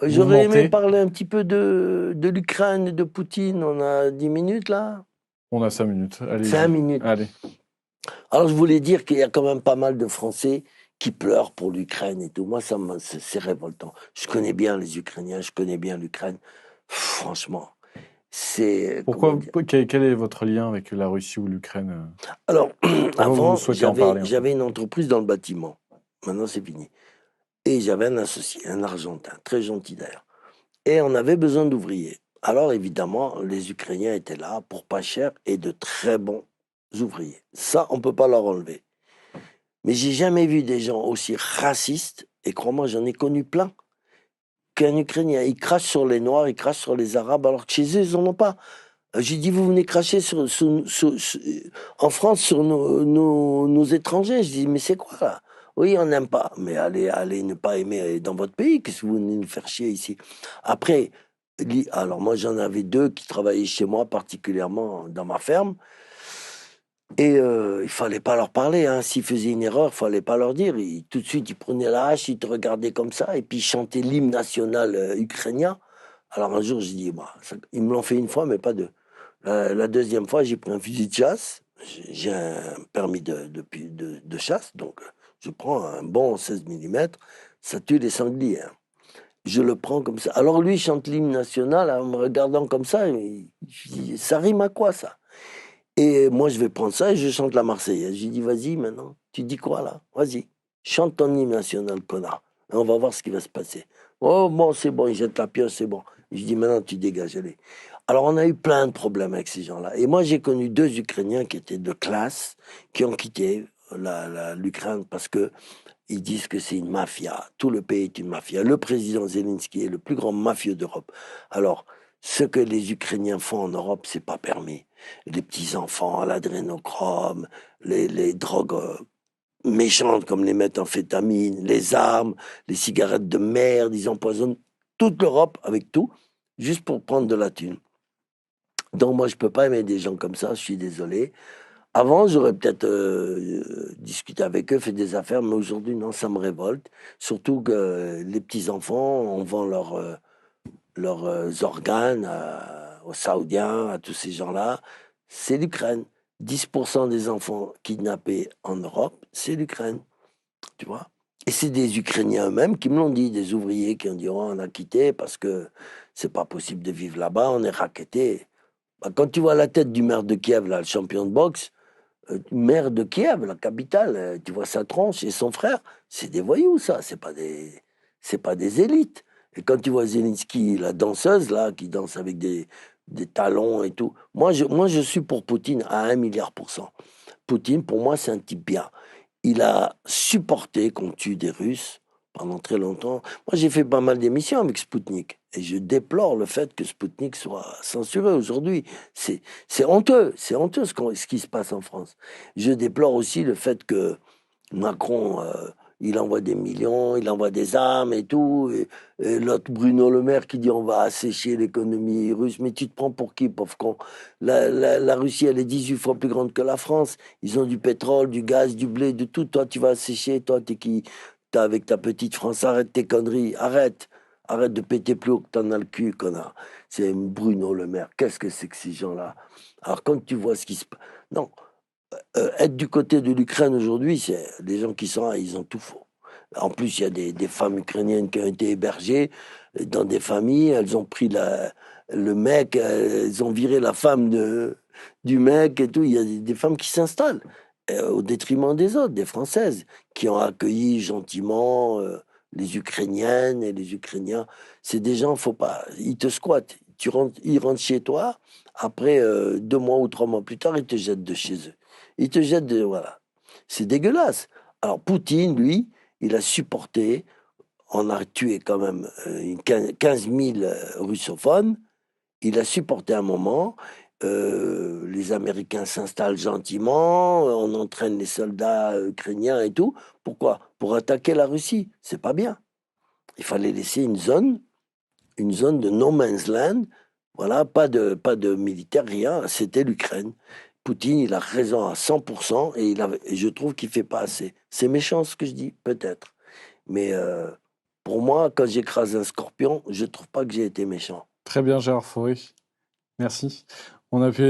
J'aurais aimé mouvementée. parler un petit peu de l'Ukraine et de Poutine. On a 10 minutes là? On a 5 minutes. 5 Allez-y. minutes. Allez. Alors je voulais dire qu'il y a quand même pas mal de Français qui pleurent pour l'Ukraine et tout. Moi, c'est révoltant. Je connais bien les Ukrainiens, je connais bien l'Ukraine. Franchement, c'est, comment Pourquoi, dire? quel est votre lien avec la Russie ou l'Ukraine? Alors, Pourquoi vous avant, souhaitez en j'avais, parler, en fait? j'avais une entreprise dans le bâtiment. Maintenant, c'est fini. Et j'avais un associé, un Argentin, très gentil d'ailleurs. Et on avait besoin d'ouvriers. Alors, évidemment, les Ukrainiens étaient là pour pas cher et de très bons ouvriers. Ça, on peut pas leur enlever. Mais j'ai jamais vu des gens aussi racistes, et crois-moi, j'en ai connu plein, qu'un Ukrainien. Ils crachent sur les Noirs, ils crachent sur les Arabes, alors que chez eux, ils n'en ont pas. J'ai dit, vous venez cracher en France sur nos étrangers. Je dis, mais c'est quoi là? Oui, on n'aime pas. Mais allez ne pas aimer dans votre pays. Qu'est-ce que vous venez nous faire chier ici? Après, alors moi j'en avais deux qui travaillaient chez moi, particulièrement dans ma ferme. Et il fallait pas leur parler, hein. S'ils faisaient une erreur, il fallait pas leur dire. Tout de suite, ils prenaient la hache, ils te regardaient comme ça, et puis ils chantaient l'hymne national ukrainien. Alors un jour, j'ai dit, bah, ils me l'ont fait une fois, mais pas deux. La deuxième fois, j'ai pris un fusil de chasse. J'ai un permis de chasse, donc je prends un bon 16 mm. Ça tue les sangliers, hein. Je le prends comme ça. Alors lui, il chante l'hymne national en me regardant comme ça. Je dis, ça rime à quoi ça? Et moi, je vais prendre ça et je chante la Marseillaise. J'ai dit, vas-y maintenant, tu dis quoi là? Vas-y, chante ton hymne national, connard. Et on va voir ce qui va se passer. Oh, bon, c'est bon, il jette la pioche, c'est bon. Je dis, maintenant, tu dégages, allez. Alors, on a eu plein de problèmes avec ces gens-là. Et moi, j'ai connu deux Ukrainiens qui étaient de classe, qui ont quitté l'Ukraine parce que ils disent que c'est une mafia. Tout le pays est une mafia. Le président Zelensky est le plus grand mafieux d'Europe. Alors, ce que les Ukrainiens font en Europe, c'est pas permis. Les petits-enfants, l'adrénochrome, les drogues méchantes comme les méthamphétamines, les armes, les cigarettes de merde, ils empoisonnent toute l'Europe avec tout, juste pour prendre de la thune. Donc moi, je peux pas aimer des gens comme ça, je suis désolé. Avant, j'aurais peut-être discuté avec eux, fait des affaires, mais aujourd'hui, non, ça me révolte. Surtout que les petits-enfants, on vend leurs organes aux Saoudiens, à tous ces gens-là. C'est l'Ukraine. 10% des enfants kidnappés en Europe, c'est l'Ukraine, tu vois. Et c'est des Ukrainiens eux-mêmes qui me l'ont dit, des ouvriers qui ont dit, oh, on a quitté parce que c'est pas possible de vivre là-bas, on est rackettés. Bah, quand tu vois la tête du maire de Kiev, là, le champion de boxe, maire de Kiev, la capitale, tu vois sa tronche et son frère, c'est des voyous, ça, c'est pas des élites. Et quand tu vois Zelensky, la danseuse, là, qui danse avec des talons et tout, moi, je suis pour Poutine à 1 milliard %. Poutine, pour moi, c'est un type bien. Il a supporté qu'on tue des Russes pendant très longtemps. Moi, j'ai fait pas mal d'émissions avec Spoutnik et je déplore le fait que Spoutnik soit censuré aujourd'hui. C'est, c'est honteux ce qui se passe en France. Je déplore aussi le fait que Macron, il envoie des millions, il envoie des armes et tout. Et l'autre Bruno Le Maire qui dit on va assécher l'économie russe. Mais tu te prends pour qui, pauvre con? La Russie, elle est 18 fois plus grande que la France. Ils ont du pétrole, du gaz, du blé, de tout. Toi, tu vas assécher. Toi, t'es qui? T'es avec ta petite France. Arrête tes conneries. Arrête. Arrête de péter plus haut que t'en as le cul, connard. C'est Bruno Le Maire. Qu'est-ce que c'est que ces gens-là? Alors, quand tu vois ce qui se passe. Non, être du côté de l'Ukraine aujourd'hui, c'est les gens qui sont là, ils ont tout faux. En plus, il y a des femmes ukrainiennes qui ont été hébergées dans des familles. Elles ont pris le mec, elles ont viré la femme du mec et tout. Il y a des femmes qui s'installent au détriment des autres, des Françaises, qui ont accueilli gentiment les Ukrainiennes et les Ukrainiens. C'est des gens, faut pas, ils te squattent. Ils rentrent chez toi. Après 2 mois ou 3 mois plus tard, ils te jettent de chez eux. Ils te jettent de... Voilà. C'est dégueulasse. Alors, Poutine, lui, il a supporté. On a tué quand même 15 000 russophones. Il a supporté un moment. Les Américains s'installent gentiment. On entraîne les soldats ukrainiens et tout. Pourquoi? Pour attaquer la Russie. C'est pas bien. Il fallait laisser une zone de no man's land. Voilà, pas de militaire, rien. C'était l'Ukraine. Poutine, il a raison à 100% et je trouve qu'il fait pas assez. C'est méchant ce que je dis, peut-être. Mais Pour moi, quand j'écrase un scorpion, je trouve pas que j'ai été méchant. Très bien, Gérard Faury. Merci. On a pu